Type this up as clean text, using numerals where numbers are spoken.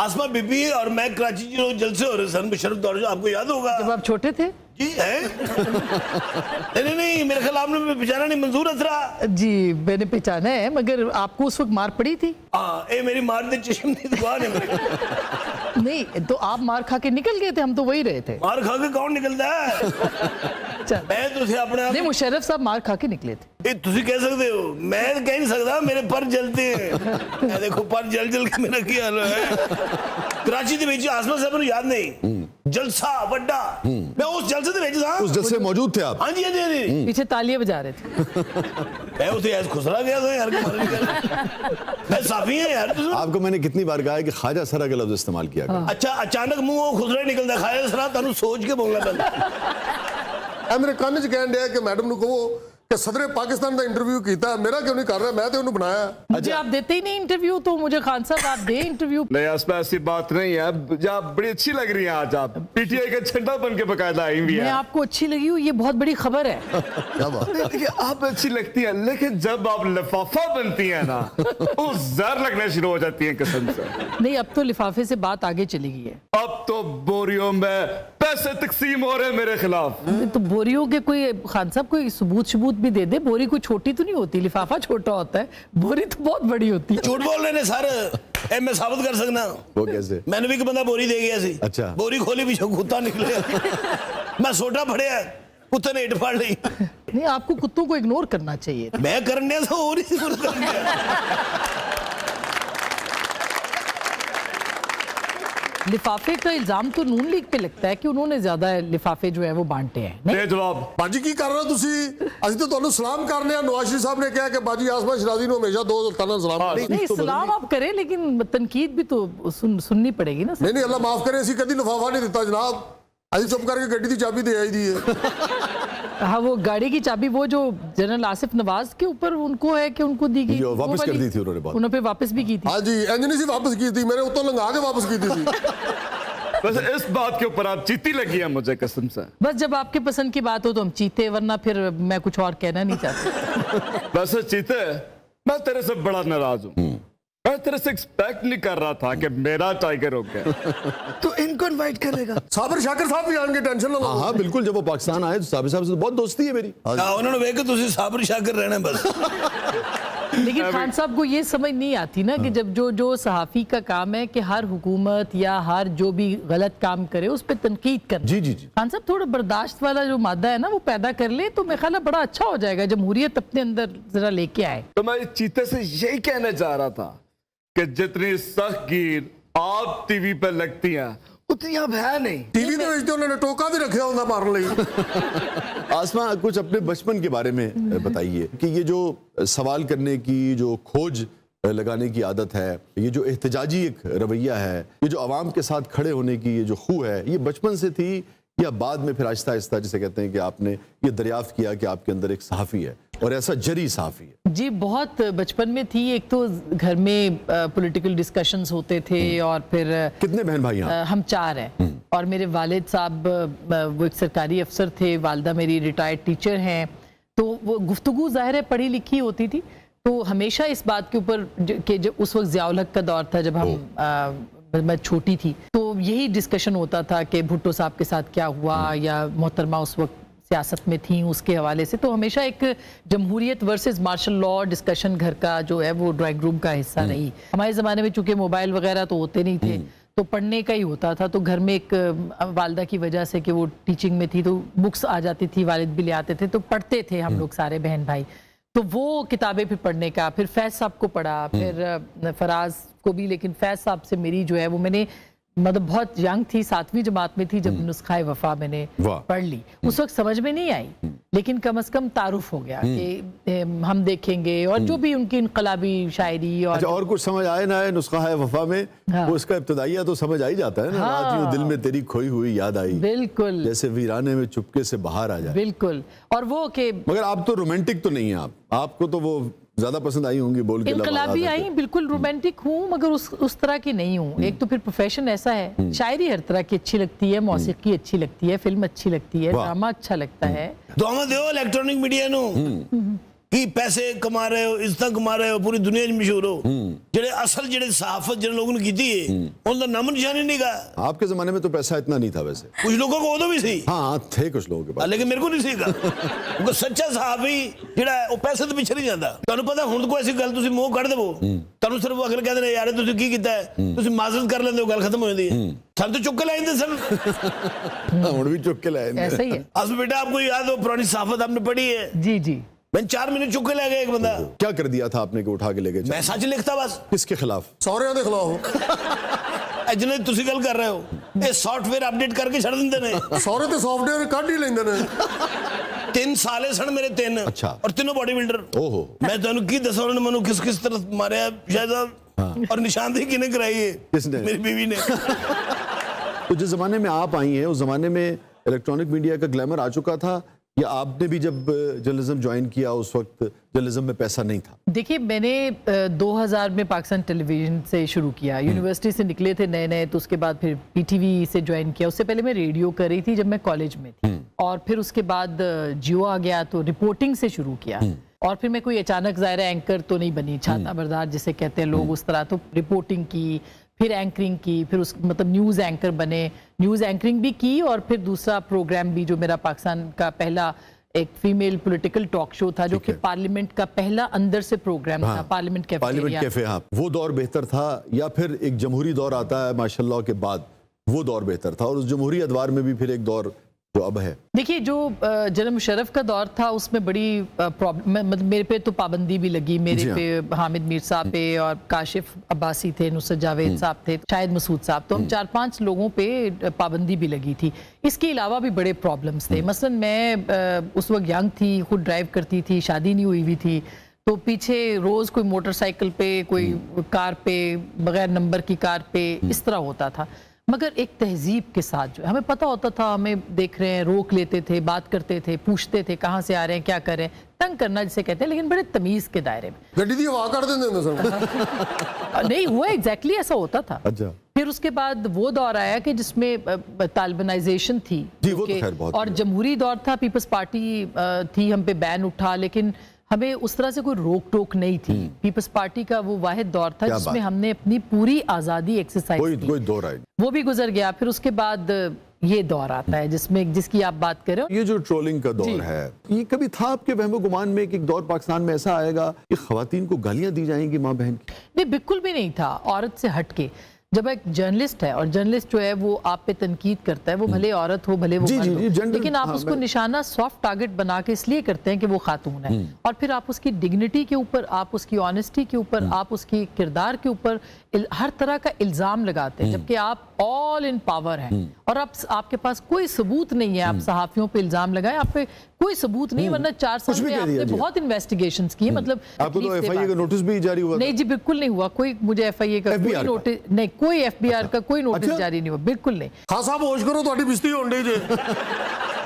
आसमा बीबी और मैं कराची जी रोज जलसे हो रहे सन मुशर्रफ दौर जो आपको याद होगा जब आप छोटे थे। जी है। नहीं मेरे ख्याल आपने पहचाना नहीं, मंजूर असरा। जी मैंने पहचाना है, मगर आपको उस वक्त मार पड़ी थी। हाँ ये मेरी मार दे चश्म की दुकान है मेरे। नहीं तो आप मार खा के निकल गए थे, हम तो वही रहे थे। मार खा के कौन निकलता है? चल। मैं तो अपने आप नहीं मुशर्रफ साहब मार खा के निकले थे। ये तुसी कह सकते हो, मैं कह नहीं सकता, मेरे पर जलते हैं। मैं देखो पर जल के मेरा क्या हाल है। कराची के बीच आसमा साहब को याद नहीं जलसा वड्डा, मैं उस जलसे के बीच था। उस जलसे में मौजूद थे आप? हाँ जी हाँ जी। पीछे तालियां बजा रहे थे। मैं उसे ऐसे खुसरा गया था यार। मैं साफी है यार। आपको मैंने कितनी बार कहा है कि ख्वाजा सरा का लफ्ज इस्तेमाल किया करें। अच्छा अचानक मुंह खुसरा निकलता, ख्वाजा सरा तानू सोच के बोलना पैंदा। मेरे कान च कहन दिया कि मैडम ਨੂੰ ਕਹੋ कि सदर पाकिस्तान का इंटरव्यू किया, मेरा क्यों नहीं कर रहा, मैं तो उन्हें बनाया। मुझे आप देते ही नहीं इंटरव्यू, तो मुझे खान साहब आप दे इंटरव्यू। नहीं आसमा ऐसी बात नहीं है, आप बड़ी अच्छी लग रही हैं आज, आप पीटीआई का झंडा बन के बकायदा आई हुई मैं हैं। आपको अच्छी लगी हूँ, ये बहुत बड़ी खबर है। क्या बात है? देखिए आप अच्छी लगती हैं, लेकिन जब आप लिफाफा बनती हैं ना तो जहर लगने शुरू हो जाती हैं कसम से। नहीं अब तो लिफाफे से बात आगे चली गई है। अब तो बोरियों में पैसे तकसीम हो रहे हैं मेरे खिलाफ। तो बोरियों के कोई खान साहब कोई सबूत भी दे दे। बोरी कोई छोटी तो नहीं होती, लिफाफा छोटा होता है, बोरी तो बहुत बड़ी होती है। झूठ बोल रहे ने सर, मैं साबित कर सकना। वो कैसे? मैंने भी एक बंदा बोरी दे गया सी। अच्छा। बोरी खोली भी कुत्ता निकले। मैं सोटा फड़िया, कुत्ते ने इट फाड़ ली। नहीं आपको कुत्तों को इग्नोर करना चाहिए। मैं करने से हो रही थी। लिफाफे का इल्जाम तो नून लीग पे लगता है कि उन्होंने ज्यादा लिफाफे जो है वो बांटे हैं। नहीं? दे जवाब। बाजी की कर रहे हो तुसी? ਅਸੀਂ तो ਤੁਹਾਨੂੰ सलाम करने हैं। नवाज शरीफ साहब ने कहा कि बाजी आसमा शराजी ने हमेशा दो तना सलाम। नहीं सलाम आप करें, लेकिन तनकीद भी तो सुननी पड़ेगी ना। नहीं अल्लाह माफ करे, ਅਸੀਂ कभी लिफाफा नहीं दिता जनाब, ਅਸੀਂ चुप करके गड्डी की चाबी दे आई दी है। हाँ वो गाड़ी की चाबी वो जो जनरल आसिफ नवाज के ऊपर उनको है कि उनको दी गई, जो वापस कर दी थी उन्होंने बात। उन्होंने वापस भी की थी। हाँ जी इंजनी से वापस की थी, मैंने उतो लंघा के वापस की थी। बस इस बात के ऊपर आप जीती लगी है मुझे कसम से। बस जब आपके पसंद की बात हो तो हम चीते, वरना फिर मैं कुछ और कहना नहीं चाहती। बस चीते मैं तेरे से बड़ा नाराज हूँ। मैं तेरे से एक्सपेक्ट नहीं कर रहा था कि मेरा टाइगर हो गया तो इनको इनवाइट करेगा। साबिर शाकिर साहब भी आएंगे, टेंशन ना लो। हाँ बिल्कुल, जब वो पाकिस्तान आए तो साबिर साहब से तो बहुत दोस्ती है मेरी। उन्होंने वे कि तुसी साबिर शाकिर रहना बस। लेकिन खान साहब को ये समझ नहीं आती ना कि जब जो सहाफ़ी का काम है कि हर हुकूमत या हर जो भी गलत काम करे उस पर तनकीद करना। जी जी जी। खान साहब थोड़ा बर्दाश्त वाला जो मादा है ना वो पैदा कर ले तो मेरे ख्याल है बड़ा अच्छा हो जाएगा, जमहूरियत अपने अंदर जरा लेके आए। तो मैं चीते से यही कहने जा रहा था कि जितनी सख्त गिर आप टीवी पर लगती हैं उतनी अब है नहीं। टीवी ਦੇ ਵਿੱਚ उन्होंने टोका भी रखा ਹੁੰਦਾ मारने ਲਈ। आसमा कुछ अपने बचपन के बारे में बताइए कि ये जो सवाल करने की जो खोज लगाने की आदत है, ये जो एहतजाजी एक रवैया है, ये जो आवाम के साथ खड़े होने की ये जो खू है, ये बचपन से थी या बाद में फिर आहिस्ता आहिस्ता जिसे कहते हैं कि आपने ये दरियाफ्त किया कि आपके अंदर एक सहाफ़ी है और ऐसा जरी सहाफ़ी है? जी बहुत बचपन में थी। एक तो घर में पॉलिटिकल डिस्कशंस होते थे और फिर कितने बहन भाई हैं? हम 4 हैं और मेरे वालिद साहब वो एक सरकारी अफसर थे, वालदा मेरी रिटायर्ड टीचर हैं, तो वो गुफ्तगू ज़ाहिर है पढ़ी लिखी होती थी। तो हमेशा इस बात के ऊपर कि जब उस वक्त ज़िया उल हक का दौर था, जब हम मैं छोटी थी, तो यही डिस्कशन होता था कि भुट्टो साहब के साथ क्या हुआ या मोहतरमा उस वक्त सियासत में थी उसके हवाले से। तो हमेशा एक जमहूरियत वर्सेस मार्शल लॉ डिस्कशन घर का जो है वो ड्राइंग रूम का हिस्सा रही। हमारे ज़माने में चूंकि मोबाइल वगैरह तो होते नहीं थे तो पढ़ने का ही होता था। तो घर में एक वालदा की वजह से कि वो टीचिंग में थी तो बुक्स आ जाती थी, वालिद भी ले आते थे, तो पढ़ते थे हम लोग सारे बहन भाई। तो वो किताबें फिर पढ़ने का, फिर फैज़ साहब को पढ़ा, फिर फराज को भी, लेकिन फैज़ साहब से मेरी जो है वो मैंने मतलब बहुत यंग थी, 7वीं जमात में थी जब नुस्खाए वफा मैंने पढ़ ली। उस वक्त समझ में नहीं आई, लेकिन कम से कम तारुफ हो गया कि हम देखेंगे और जो भी उनकी इनकलाबी शायरी और अच्छा, और कुछ समझ आए ना आए नुस्खा वफा में, हाँ। वो उसका इब्तदाइया तो समझ आ ही जाता है ना। हाँ। रात यूं दिल में तेरी खोई हुई याद आई, बिल्कुल जैसे वीराने में चुपके से बाहर आ जाए। बिल्कुल। और वो कि मगर आप तो रोमांटिक तो नहीं है, आपको तो वो ज्यादा पसंद आई होंगी बोल के इनकलाबी आई, बिल्कुल रोमांटिक हूँ मगर उस तरह की नहीं हूँ। एक तो फिर प्रोफेशन ऐसा है, शायरी हर तरह की अच्छी लगती है, मौसीकी अच्छी लगती है, फिल्म अच्छी लगती है, ड्रामा अच्छा लगता है। दुआ दो इलेक्ट्रॉनिक मीडिया नु कि पैसे कमा रहे हो, इज्जत कमा रहे हो, पूरी दुनिया में मशहूर हो, जेडे असल जेडे सहाफत जिन लोगों ने की थी उनका नाम निशानी नहीं का। आपके जमाने में तो पैसा इतना नहीं था वैसे। कुछ लोगों को उदो भी सी, हाँ थे कुछ लोगों के पास, लेकिन मेरे को नहीं सीगा क्योंकि सच्चा सहाफी जेड़ा है वो पैसे तो पिछे नहीं जाता। ਤੁਹਾਨੂੰ पता हुण कोई ऐसी गल ਤੁਸੀਂ ਮੂੰਹ ਕੱਢ ਦੇਵੋ, ਤੁਹਾਨੂੰ ਸਿਰਫ ਅਗਲੇ ਕਹਿੰਦੇ ਨੇ ਯਾਰ ਤੁਸੀਂ ਕੀ ਕੀਤਾ ਹੈ, ਤੁਸੀਂ ਮਾਜ਼ਰਤ ਕਰ ਲੈਂਦੇ ਹੋ, ਗੱਲ ਖਤਮ ਹੋ ਜਾਂਦੀ ਹੈ। ਸਾਨੂੰ तो चुक के लाए सर, हुण भी चुक के लाए। ऐसा ही है। अब बेटा आपको याद हो पुरानी सहाफत आपने पढ़ी है? जी जी। मैंने 4 महीने चुक के ले गया एक बंदा। क्या कर दिया था आपने कि उठा के ले गए? मैं सच लिखता बस। किसके खिलाफ? ਸਹੁਰਿਆਂ ਦੇ ਖਿਲਾਫ। जिन्हें तुसी गल कर रहे हो ये सॉफ्टवेयर अपडेट करके छड़ दिंदे ने। ਸਹੁਰੇ ਤੇ ਸੌਫਟਵੇਅਰ ਕੱਢ ਹੀ ਲੈਂਦੇ ਨੇ। 3 साले सन मेरे 3 अच्छा। और तीनों बॉडी बिल्डर। ओहो। मैं तुहानू की दसा उन्होंने मनु किस किस तरह मारे शायद और निशानदेही किने कराई है? किसने? मेरी बीवी ने। तो जिस जमाने में आप आई हैं उस जमाने में इलेक्ट्रॉनिक मीडिया का ग्लैमर आ चुका था, या आपने भी जब जर्नलिज्म ज्वाइन किया उस वक्त जर्नलिज्म में पैसा नहीं था? देखिए मैंने 2000 में पाकिस्तान टेलीविजन से शुरू किया, यूनिवर्सिटी से निकले थे नए नए, तो उसके बाद फिर पीटीवी से ज्वाइन किया। उससे पहले मैं रेडियो कर रही थी जब मैं कॉलेज में थी, और फिर उसके बाद जियो आ गया तो रिपोर्टिंग से शुरू किया। और फिर मैं कोई अचानक ज़ाहिर एंकर तो नहीं बनी, छाता बरदार जिसे कहते हैं लोग उस तरह, तो रिपोर्टिंग की, फिर एंकरिंग की, फिर उस मतलब न्यूज़ एंकर बने, न्यूज़ एंकरिंग भी की, और फिर दूसरा प्रोग्राम भी जो मेरा पाकिस्तान का पहला एक फीमेल पॉलिटिकल टॉक शो था जो कि पार्लियामेंट का पहला अंदर से प्रोग्राम था, पार्लियामेंट कैफे। हाँ, वो दौर बेहतर था या फिर एक जमहूरी दौर आता है माशाल्लाह के बाद, वो दौर बेहतर था? और उस जमहूरी अदवार में भी फिर एक दौर जो अब है। देखिए जो जनरल मुशर्रफ का दौर था उसमें बड़ी प्रॉब्लम, मतलब मेरे पे तो पाबंदी भी लगी, मेरे पे हामिद मीर साहब पे, और काशिफ अब्बासी थे, नुसरत जावेद साहब थे, शाहिद मसूद साहब, तो हम 4-5 लोगों पे पाबंदी भी लगी थी। इसके अलावा भी बड़े प्रॉब्लम्स थे। मसलन मैं उस वक्त यंग थी, खुद ड्राइव करती थी, शादी नहीं हुई हुई थी, तो पीछे रोज़ कोई मोटरसाइकिल पे, कोई कार पे, बगैर नंबर की कार पे, इस तरह होता था। मगर एक तहजीब के साथ जो हमें पता होता था, हमें देख रहे हैं, रोक लेते थे, बात करते थे, पूछते थे कहाँ से आ रहे हैं, क्या कर रहे हैं, तंग करना जिसे कहते हैं, लेकिन बड़े तमीज़ के दायरे में। ਗੱਡੀ ਦੀ ਹਵਾ ਕੱਢ ਦਿੰਦੇ ਹੁੰਦੇ ਸਨ। नहीं हुआ, एग्जैक्टली ऐसा होता था। अच्छा। फिर उसके बाद वो दौर आया कि जिसमें तालिबानाइजेशन थी, जी, वो तो खैर बहुत और जमहूरी दौर था, पीपल्स पार्टी थी, हम पे बैन उठा, लेकिन हमें उस तरह से कोई रोक टोक नहीं थी। पीपल्स पार्टी का वो वाहिद दौर था जिसमें हमने अपनी पूरी आज़ादी एक्सरसाइज की। कोई दौर आई, वो भी गुजर गया। फिर उसके बाद ये दौर आता है जिसमें जिसकी आप बात कर रहे हो। ये जो ट्रोलिंग का दौर है, ये कभी था आपके वहमो गुमान में कि एक दौर पाकिस्तान में ऐसा आएगा कि खवातीन को गालियां दी जाएंगी माँ बहन की? नहीं, बिल्कुल भी नहीं था। औरत से हटके जब एक जर्नलिस्ट है, और जर्नलिस्ट जो है वो आप पे तनकीद करता है, वो भले औरत हो भले वो मर्द हो, लेकिन आप उसको निशाना सॉफ्ट टारगेट बना के इसलिए करते हैं कि वो खातून है, और फिर आप उसकी डिग्निटी के ऊपर, आप उसकी ऑनेस्टी के ऊपर, आप उसकी किरदार के ऊपर हर तरह का इल्ज़ाम लगाते हैं, जबकि आप ऑल इन पावर हैं और आपके पास कोई सबूत नहीं है। आप सहाफ़ियों पे इल्ज़ाम लगाएं, आप पे कोई सबूत नहीं, वरना 4 साल में आपने बहुत इन्वेस्टिगेशंस की, मतलब आपको तो एफआईए का नोटिस भी जारी हुआ? नहीं जी, बिल्कुल नहीं हुआ। कोई मुझे एफआईए का कोई नोटिस नहीं, कोई एफबीआर का कोई नोटिस जारी नहीं हुआ, बिल्कुल नहीं। खासा होश करो, ਤੁਹਾਡੀ ਬਿਸਤੀ ਹੋਣ ਡਈ ਜੇ।